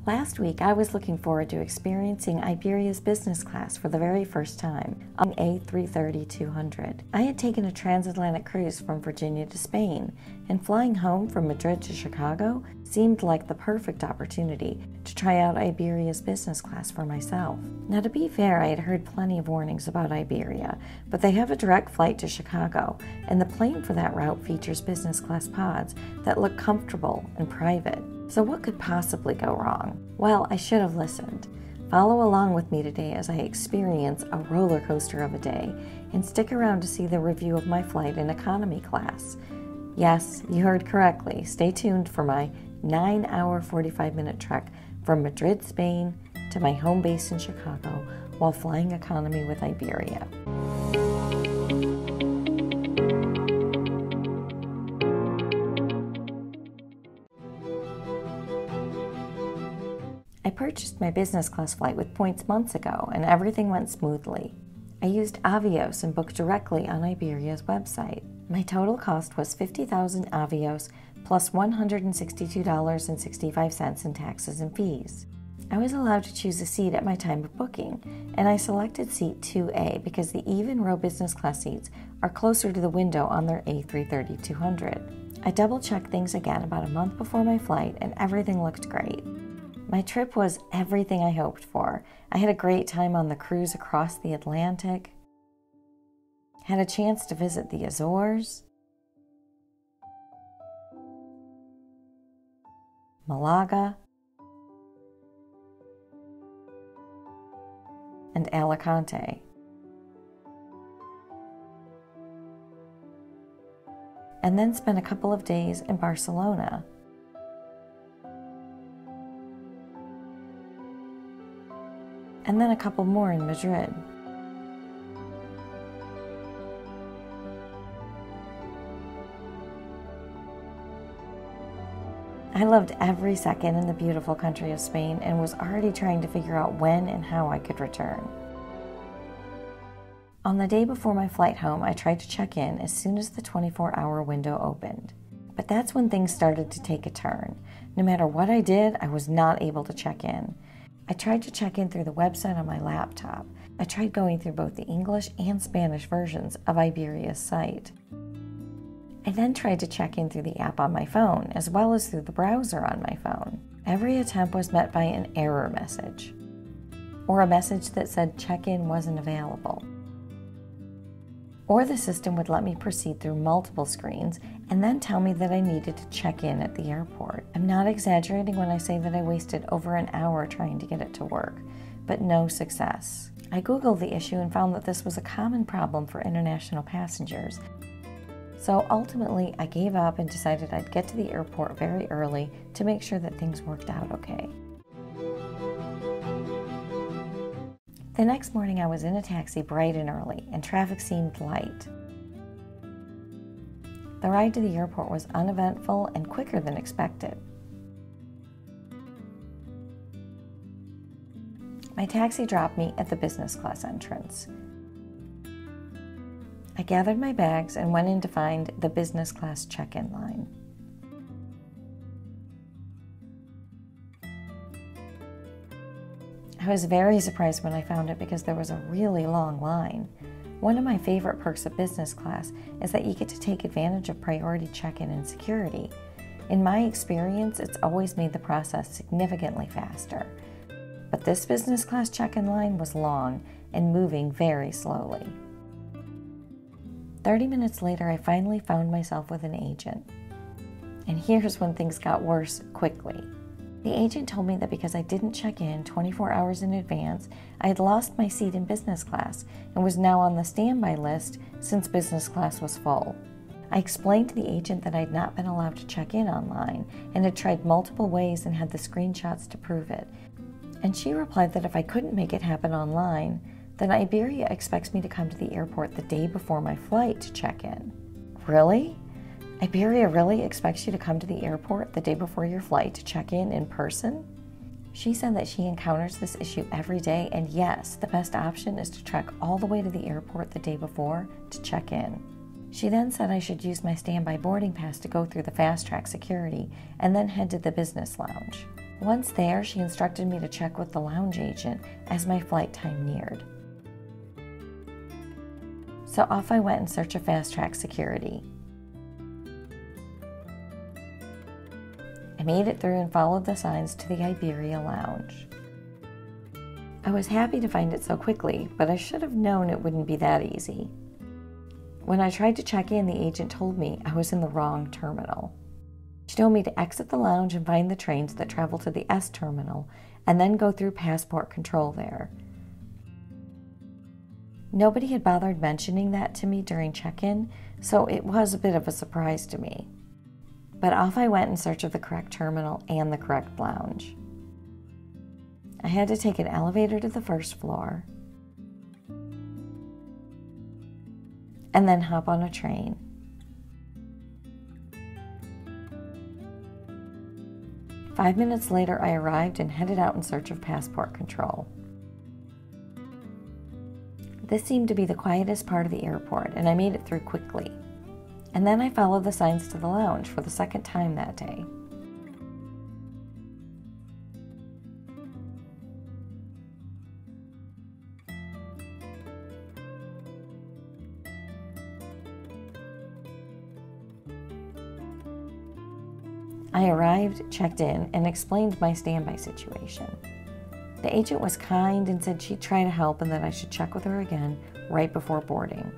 Last week, I was looking forward to experiencing Iberia's business class for the very first time on A330-200. I had taken a transatlantic cruise from Virginia to Spain, and flying home from Madrid to Chicago seemed like the perfect opportunity to try out Iberia's business class for myself. Now, to be fair, I had heard plenty of warnings about Iberia, but they have a direct flight to Chicago, and the plane for that route features business class pods that look comfortable and private. So what could possibly go wrong? Well, I should have listened. Follow along with me today as I experience a roller coaster of a day, and stick around to see the review of my flight in economy class. Yes, you heard correctly. Stay tuned for my 9-hour, 45-minute trek from Madrid, Spain to my home base in Chicago while flying economy with Iberia. I purchased my business class flight with points months ago, and everything went smoothly. I used Avios and booked directly on Iberia's website. My total cost was 50,000 Avios plus $162.65 in taxes and fees. I was allowed to choose a seat at my time of booking, and I selected seat 2A because the even row business class seats are closer to the window on their A330-200. I double-checked things again about a month before my flight, and everything looked great. My trip was everything I hoped for. I had a great time on the cruise across the Atlantic, had a chance to visit the Azores, Malaga, and Alicante. And then spent a couple of days in Barcelona. And then a couple more in Madrid. I loved every second in the beautiful country of Spain and was already trying to figure out when and how I could return. On the day before my flight home, I tried to check in as soon as the 24-hour window opened. But that's when things started to take a turn. No matter what I did, I was not able to check in. I tried to check in through the website on my laptop. I tried going through both the English and Spanish versions of Iberia's site. I then tried to check in through the app on my phone, as well as through the browser on my phone. Every attempt was met by an error message, or a message that said check-in wasn't available. Or the system would let me proceed through multiple screens and then tell me that I needed to check in at the airport. I'm not exaggerating when I say that I wasted over an hour trying to get it to work, but no success. I Googled the issue and found that this was a common problem for international passengers. So ultimately, I gave up and decided I'd get to the airport very early to make sure that things worked out okay. The next morning, I was in a taxi bright and early, and traffic seemed light. The ride to the airport was uneventful and quicker than expected. My taxi dropped me at the business class entrance. I gathered my bags and went in to find the business class check-in line. I was very surprised when I found it because there was a really long line. One of my favorite perks of business class is that you get to take advantage of priority check-in and security. In my experience, it's always made the process significantly faster. But this business class check-in line was long and moving very slowly. 30 minutes later, I finally found myself with an agent. And here's when things got worse quickly. The agent told me that because I didn't check in 24 hours in advance, I had lost my seat in business class and was now on the standby list since business class was full. I explained to the agent that I had not been allowed to check in online and had tried multiple ways and had the screenshots to prove it. And she replied that if I couldn't make it happen online, then Iberia expects me to come to the airport the day before my flight to check in. Really? Iberia really expects you to come to the airport the day before your flight to check in person? She said that she encounters this issue every day, and yes, the best option is to trek all the way to the airport the day before to check in. She then said I should use my standby boarding pass to go through the fast track security and then head to the business lounge. Once there, she instructed me to check with the lounge agent as my flight time neared. So off I went in search of fast-track security. I made it through and followed the signs to the Iberia lounge. I was happy to find it so quickly, but I should have known it wouldn't be that easy. When I tried to check in, the agent told me I was in the wrong terminal. She told me to exit the lounge and find the trains that travel to the S terminal and then go through passport control there. Nobody had bothered mentioning that to me during check-in, so it was a bit of a surprise to me. But off I went in search of the correct terminal and the correct lounge. I had to take an elevator to the first floor and then hop on a train. Five minutes later, I arrived and headed out in search of passport control. This seemed to be the quietest part of the airport, and I made it through quickly. And then I followed the signs to the lounge for the second time that day. I arrived, checked in, and explained my standby situation. The agent was kind and said she'd try to help and that I should check with her again right before boarding.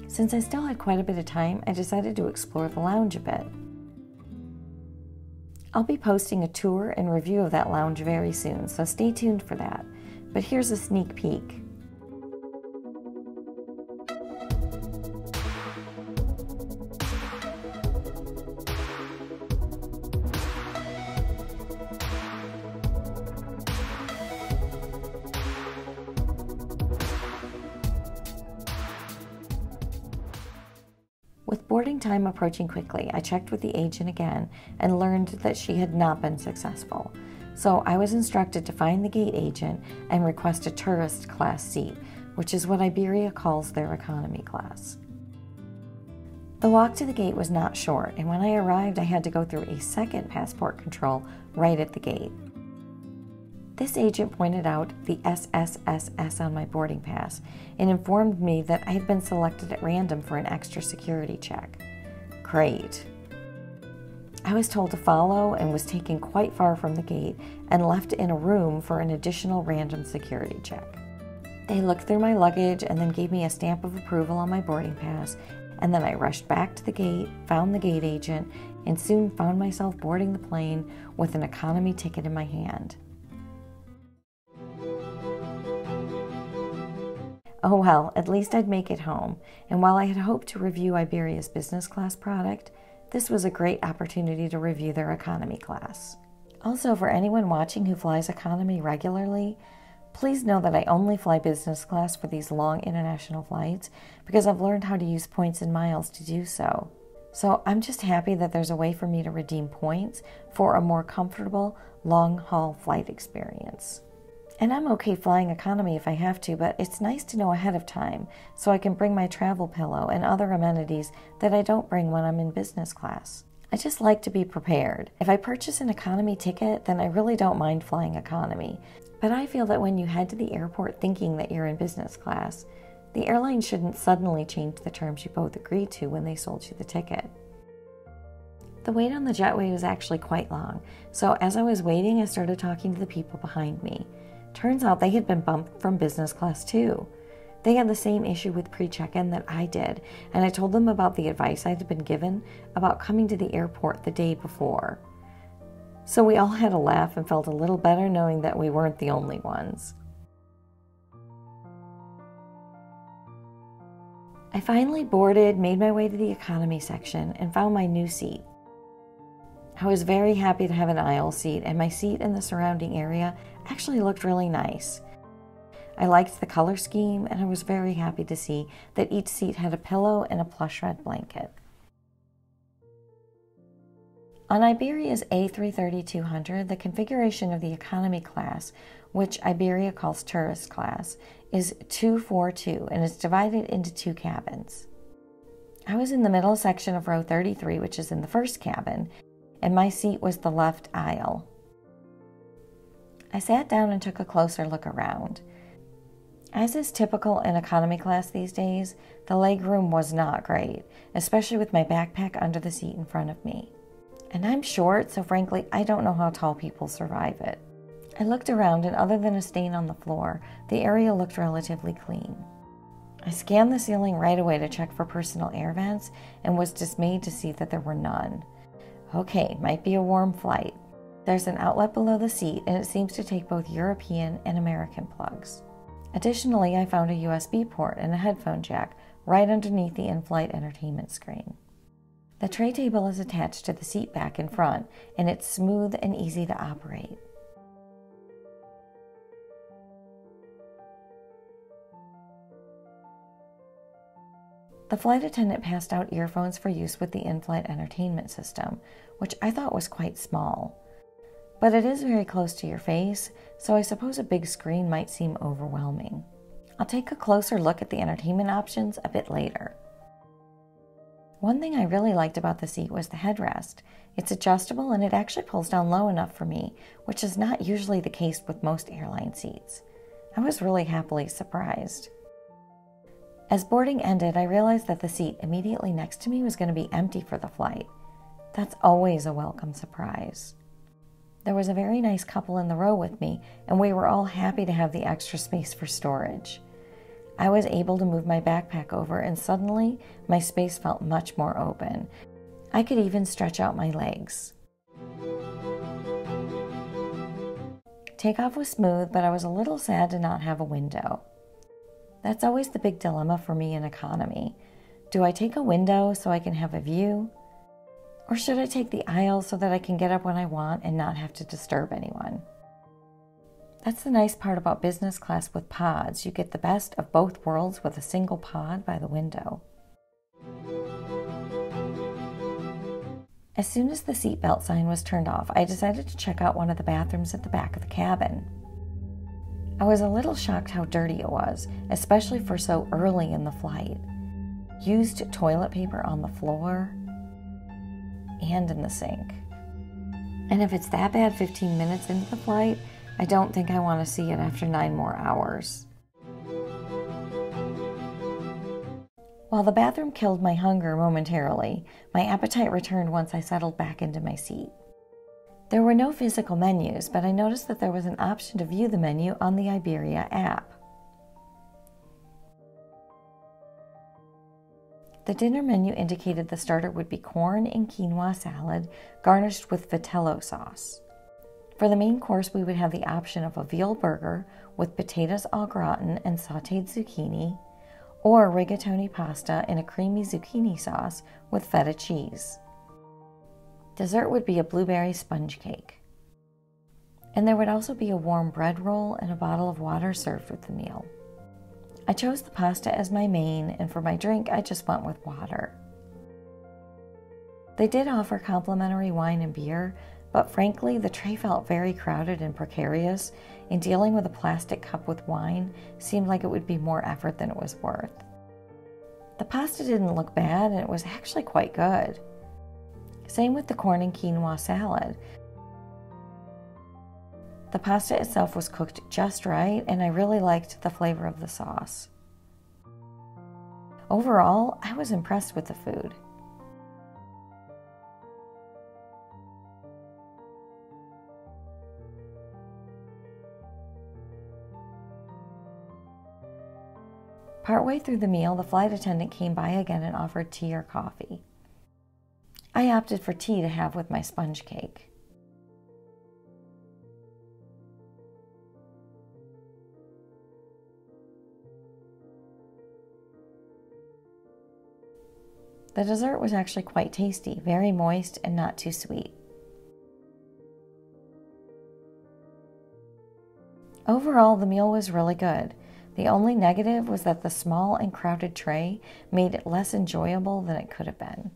Since I still had quite a bit of time, I decided to explore the lounge a bit. I'll be posting a tour and review of that lounge very soon, so stay tuned for that. But here's a sneak peek. With boarding time approaching quickly, I checked with the agent again and learned that she had not been successful. So I was instructed to find the gate agent and request a tourist class seat, which is what Iberia calls their economy class. The walk to the gate was not short, and when I arrived, I had to go through a second passport control right at the gate. This agent pointed out the SSSS on my boarding pass and informed me that I had been selected at random for an extra security check. Great. I was told to follow and was taken quite far from the gate and left in a room for an additional random security check. They looked through my luggage and then gave me a stamp of approval on my boarding pass, and then I rushed back to the gate, found the gate agent, and soon found myself boarding the plane with an economy ticket in my hand. Oh well, at least I'd make it home, and while I had hoped to review Iberia's business class product, this was a great opportunity to review their economy class. Also, for anyone watching who flies economy regularly, please know that I only fly business class for these long international flights because I've learned how to use points and miles to do so. So I'm just happy that there's a way for me to redeem points for a more comfortable, long-haul flight experience. And I'm okay flying economy if I have to, but it's nice to know ahead of time so I can bring my travel pillow and other amenities that I don't bring when I'm in business class. I just like to be prepared. If I purchase an economy ticket, then I really don't mind flying economy. But I feel that when you head to the airport thinking that you're in business class, the airline shouldn't suddenly change the terms you both agreed to when they sold you the ticket. The wait on the jetway was actually quite long, so as I was waiting, I started talking to the people behind me. Turns out they had been bumped from business class too. They had the same issue with pre-check-in that I did, and I told them about the advice I had been given about coming to the airport the day before. So we all had a laugh and felt a little better knowing that we weren't the only ones. I finally boarded, made my way to the economy section, and found my new seat. I was very happy to have an aisle seat, and my seat in the surrounding area actually looked really nice. I liked the color scheme, and I was very happy to see that each seat had a pillow and a plush red blanket. On Iberia's A330-200, the configuration of the economy class, which Iberia calls tourist class, is 242 and is divided into two cabins. I was in the middle section of row 33, which is in the first cabin, and my seat was the left aisle. I sat down and took a closer look around. As is typical in economy class these days, the legroom was not great, especially with my backpack under the seat in front of me. And I'm short, so frankly, I don't know how tall people survive it. I looked around, and other than a stain on the floor, the area looked relatively clean. I scanned the ceiling right away to check for personal air vents and was dismayed to see that there were none. Okay, might be a warm flight. There's an outlet below the seat, and it seems to take both European and American plugs. Additionally, I found a USB port and a headphone jack right underneath the in-flight entertainment screen. The tray table is attached to the seat back in front, and it's smooth and easy to operate. The flight attendant passed out earphones for use with the in-flight entertainment system, which I thought was quite small. But it is very close to your face, so I suppose a big screen might seem overwhelming. I'll take a closer look at the entertainment options a bit later. One thing I really liked about the seat was the headrest. It's adjustable and it actually pulls down low enough for me, which is not usually the case with most airline seats. I was really happily surprised. As boarding ended, I realized that the seat immediately next to me was going to be empty for the flight. That's always a welcome surprise. There was a very nice couple in the row with me, and we were all happy to have the extra space for storage. I was able to move my backpack over, and suddenly my space felt much more open. I could even stretch out my legs. Takeoff was smooth, but I was a little sad to not have a window. That's always the big dilemma for me in economy. Do I take a window so I can have a view? Or should I take the aisle so that I can get up when I want and not have to disturb anyone? That's the nice part about business class with pods. You get the best of both worlds with a single pod by the window. As soon as the seatbelt sign was turned off, I decided to check out one of the bathrooms at the back of the cabin. I was a little shocked how dirty it was, especially for so early in the flight. Used toilet paper on the floor and in the sink. And if it's that bad 15 minutes into the flight, I don't think I want to see it after 9 more hours. While the bathroom killed my hunger momentarily, my appetite returned once I settled back into my seat. There were no physical menus, but I noticed that there was an option to view the menu on the Iberia app. The dinner menu indicated the starter would be corn and quinoa salad, garnished with vitello sauce. For the main course, we would have the option of a veal burger with potatoes au gratin and sautéed zucchini, or rigatoni pasta in a creamy zucchini sauce with feta cheese. Dessert would be a blueberry sponge cake. And there would also be a warm bread roll and a bottle of water served with the meal. I chose the pasta as my main, and for my drink, I just went with water. They did offer complimentary wine and beer, but frankly, the tray felt very crowded and precarious, and dealing with a plastic cup with wine seemed like it would be more effort than it was worth. The pasta didn't look bad, and it was actually quite good. Same with the corn and quinoa salad. The pasta itself was cooked just right, and I really liked the flavor of the sauce. Overall, I was impressed with the food. Partway through the meal, the flight attendant came by again and offered tea or coffee. I opted for tea to have with my sponge cake. The dessert was actually quite tasty, very moist and not too sweet. Overall, the meal was really good. The only negative was that the small and crowded tray made it less enjoyable than it could have been.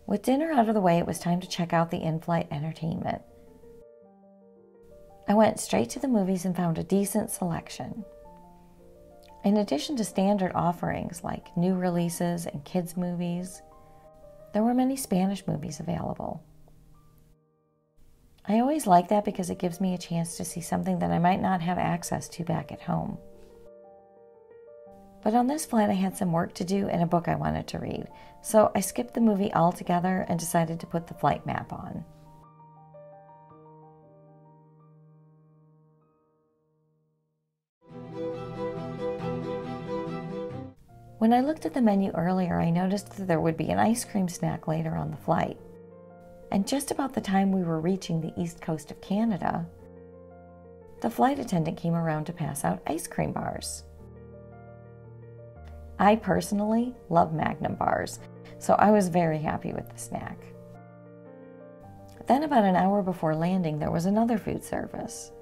With dinner out of the way, it was time to check out the in-flight entertainment. I went straight to the movies and found a decent selection. In addition to standard offerings like new releases and kids' movies, there were many Spanish movies available. I always like that because it gives me a chance to see something that I might not have access to back at home. But on this flight I had some work to do and a book I wanted to read, so I skipped the movie altogether and decided to put the flight map on. When I looked at the menu earlier, I noticed that there would be an ice cream snack later on the flight. And just about the time we were reaching the east coast of Canada, the flight attendant came around to pass out ice cream bars. I personally love Magnum bars, so I was very happy with the snack. Then about an hour before landing, there was another food service.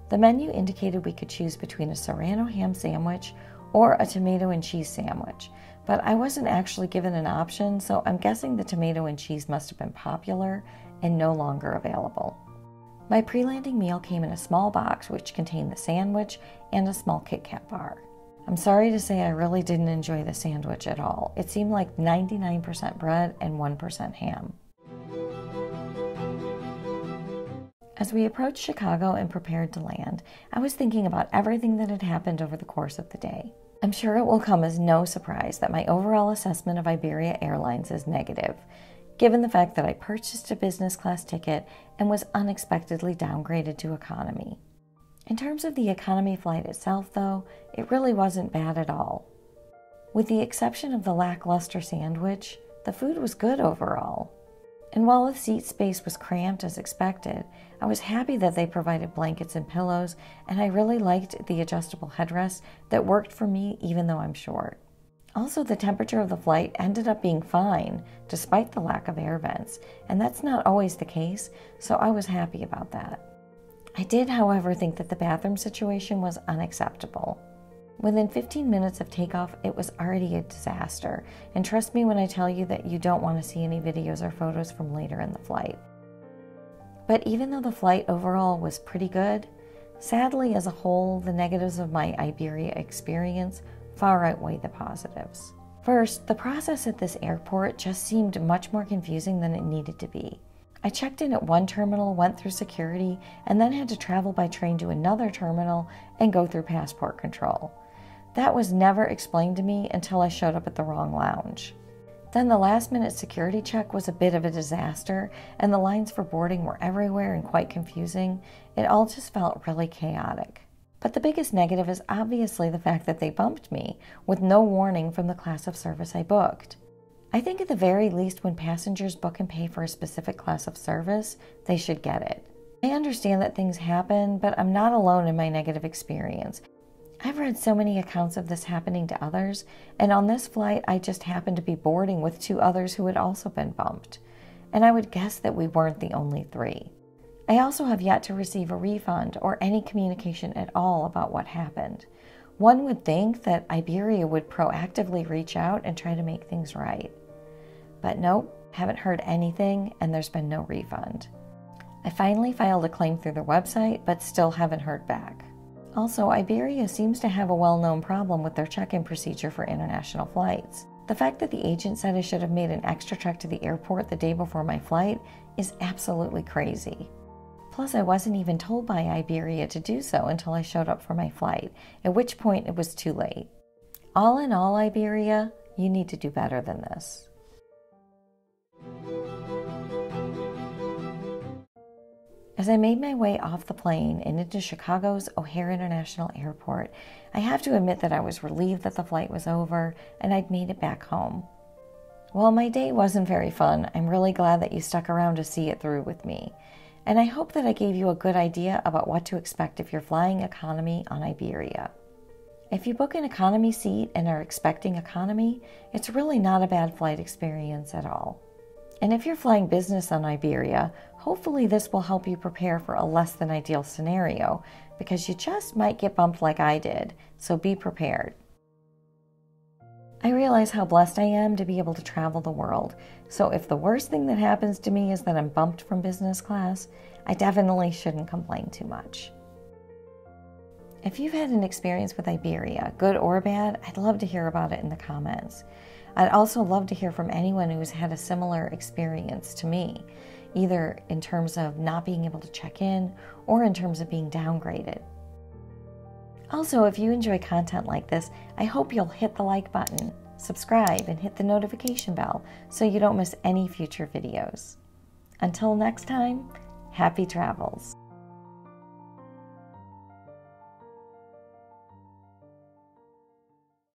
The menu indicated we could choose between a Serrano ham sandwich or a tomato and cheese sandwich, but I wasn't actually given an option, so I'm guessing the tomato and cheese must have been popular and no longer available. My pre-landing meal came in a small box which contained the sandwich and a small Kit Kat bar. I'm sorry to say I really didn't enjoy the sandwich at all. It seemed like 99% bread and 1% ham. As we approached Chicago and prepared to land, I was thinking about everything that had happened over the course of the day. I'm sure it will come as no surprise that my overall assessment of Iberia Airlines is negative, given the fact that I purchased a business class ticket and was unexpectedly downgraded to economy. In terms of the economy flight itself, though, it really wasn't bad at all. With the exception of the lackluster sandwich, the food was good overall. And while the seat space was cramped as expected, I was happy that they provided blankets and pillows, and I really liked the adjustable headrest that worked for me even though I'm short. Also, the temperature of the flight ended up being fine, despite the lack of air vents, and that's not always the case, so I was happy about that. I did, however, think that the bathroom situation was unacceptable. Within 15 minutes of takeoff, it was already a disaster, and trust me when I tell you that you don't want to see any videos or photos from later in the flight. But even though the flight overall was pretty good, sadly as a whole, the negatives of my Iberia experience far outweigh the positives. First, the process at this airport just seemed much more confusing than it needed to be. I checked in at one terminal, went through security, and then had to travel by train to another terminal and go through passport control. That was never explained to me until I showed up at the wrong lounge. Then the last-minute security check was a bit of a disaster, and the lines for boarding were everywhere and quite confusing. It all just felt really chaotic. But the biggest negative is obviously the fact that they bumped me, with no warning from the class of service I booked. I think at the very least when passengers book and pay for a specific class of service, they should get it. I understand that things happen, but I'm not alone in my negative experience. I've read so many accounts of this happening to others, and on this flight I just happened to be boarding with 2 others who had also been bumped. And I would guess that we weren't the only 3. I also have yet to receive a refund or any communication at all about what happened. One would think that Iberia would proactively reach out and try to make things right. But nope, haven't heard anything, and there's been no refund. I finally filed a claim through their website, but still haven't heard back. Also, Iberia seems to have a well-known problem with their check-in procedure for international flights. The fact that the agent said I should have made an extra trek to the airport the day before my flight is absolutely crazy. Plus, I wasn't even told by Iberia to do so until I showed up for my flight, at which point it was too late. All in all, Iberia, you need to do better than this. As I made my way off the plane and into Chicago's O'Hare International Airport, I have to admit that I was relieved that the flight was over and I'd made it back home. While my day wasn't very fun, I'm really glad that you stuck around to see it through with me. And I hope that I gave you a good idea about what to expect if you're flying economy on Iberia. If you book an economy seat and are expecting economy, it's really not a bad flight experience at all. And if you're flying business on Iberia, hopefully this will help you prepare for a less than ideal scenario, because you just might get bumped like I did, so be prepared. I realize how blessed I am to be able to travel the world, so if the worst thing that happens to me is that I'm bumped from business class, I definitely shouldn't complain too much. If you've had an experience with Iberia, good or bad, I'd love to hear about it in the comments. I'd also love to hear from anyone who's had a similar experience to me. either in terms of not being able to check in or in terms of being downgraded. Also, if you enjoy content like this, I hope you'll hit the like button, subscribe, and hit the notification bell so you don't miss any future videos. Until next time, happy travels.